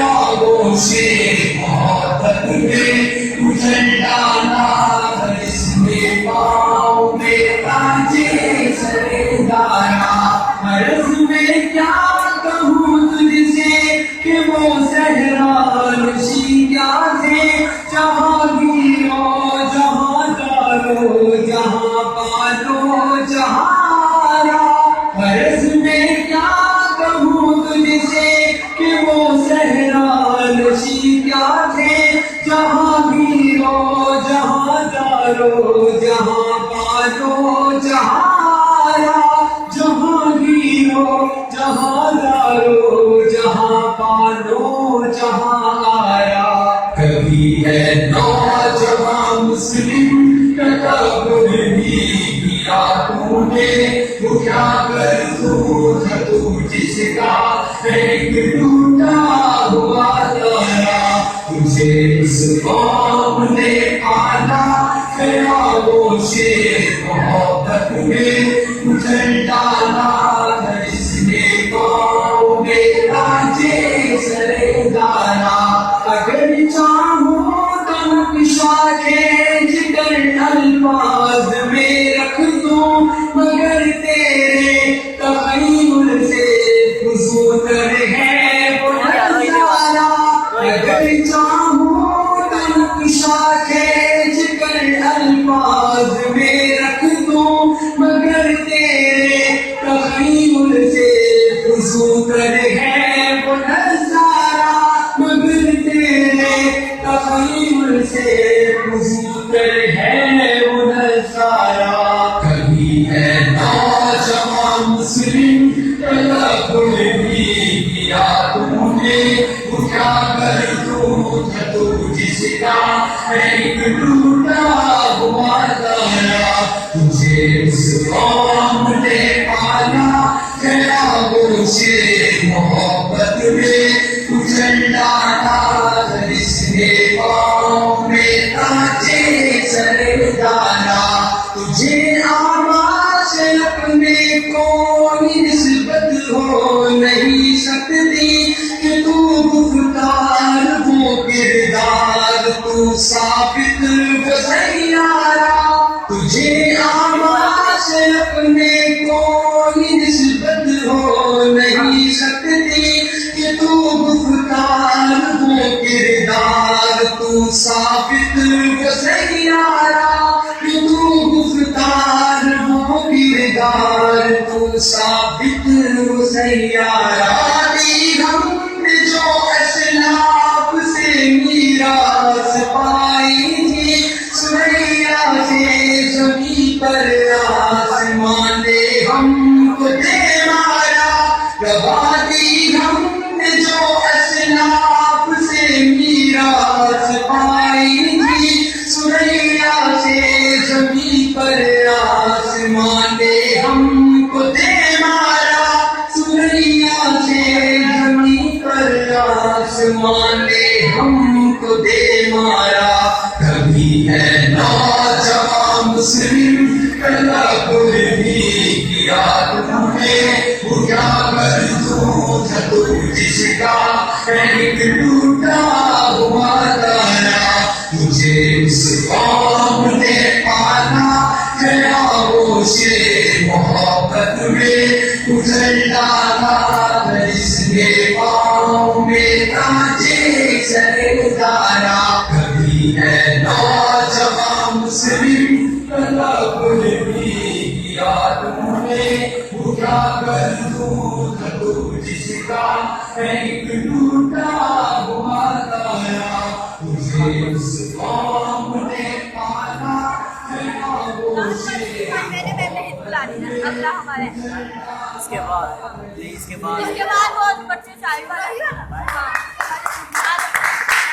آغوش محبت میں اجل ڈالا اس میں پاؤں میں تاج سردارا عرض میں کیا کہوں تجھ سے کہ وہ صحرا نشی کیا تھے جہاں گیرو جہاں دارو جہاں پالو جہاں عرض میں کیا کہوں تجھ سے کہ وہ صحرا نشی کیا تھے جہاں گیرو جہاں دارو جہاں پالو جہاں جہاں گیرو جہاں دارو جہاں پالو جہاں آیا کبھی ہے نوجوان مسلم تکبر بھی کیا تو نے وہ کیا کر تو جس کا ایک ٹوٹا ہوا تارا تجھے اس قوم نے پالا ہے آغوش محبت میں اجل ڈالا اس نے پاؤں میں تاج سردارا اگر چاہوں تو نقشہ کھینچ کر الفاظ میں رکھ دوں مگر تیرے تخیل سے فزونتر ہے وہ نظارہ اگر چاہوں تو نقشہ کھینچ کر الفاظ میں رکھ دوں مگر تیرے تخیل سے فزونتر ہے وہ نظارہ مگر تیرے تخیل سے فزونتر ہے وہ نظارہ کبھی ہے نوجوان مسلم تکبر بھی کیا تم نے وہ کیا کر تو جس کا ایک ٹوٹا ہوا تارا تجھے اس قوم نے پالا ہے آغوش محبت میں اجل ڈالا اس نے پاؤں میں تاج سردارا تجھے آواز اپنے کوئی نسبت ہو نہیں سکتی کہ تو گفتار ہو کردار تو ثابت و سیارہ تجھے آواز اپنے کوئی نسبت ہو نہیں سکتی کہ تو گفتار ہو کردار تو ثابت و سیارہ کہ تو گفتار ہو کردار تو ثابت و سیارہ ہم نے جو اسلاف سے میراث پائی تھی سوریا سے زمین پر آسمان نے ہم کو دے مارا گوادی ہم نے جو اسلاف سے میراث پائی تھی سوریا سے زمین پر آسمان نے ہم کو دے مارا سوریا سے زمین پر آسمان نے ہم کو دے مارا کبھی ہے نوجوان مسلم تکبر بھی کیا تم نے وہ کیا کر تو جس کا ایک ٹوٹا ہوا تارا تجھے اس قوم نے پالا ہے آغوش محبت میں اجل ڈالا اس نے پاؤں میں تاج سردارا کبھی ہے نوجوان مسلم تکبر بھی کیا تم نے وہ کیا کر تو جس کا ایک ٹوٹا ہوا تارا تجھے اس قوم نے پالا ہے آغوش اس کے بعد بہت بچے چائے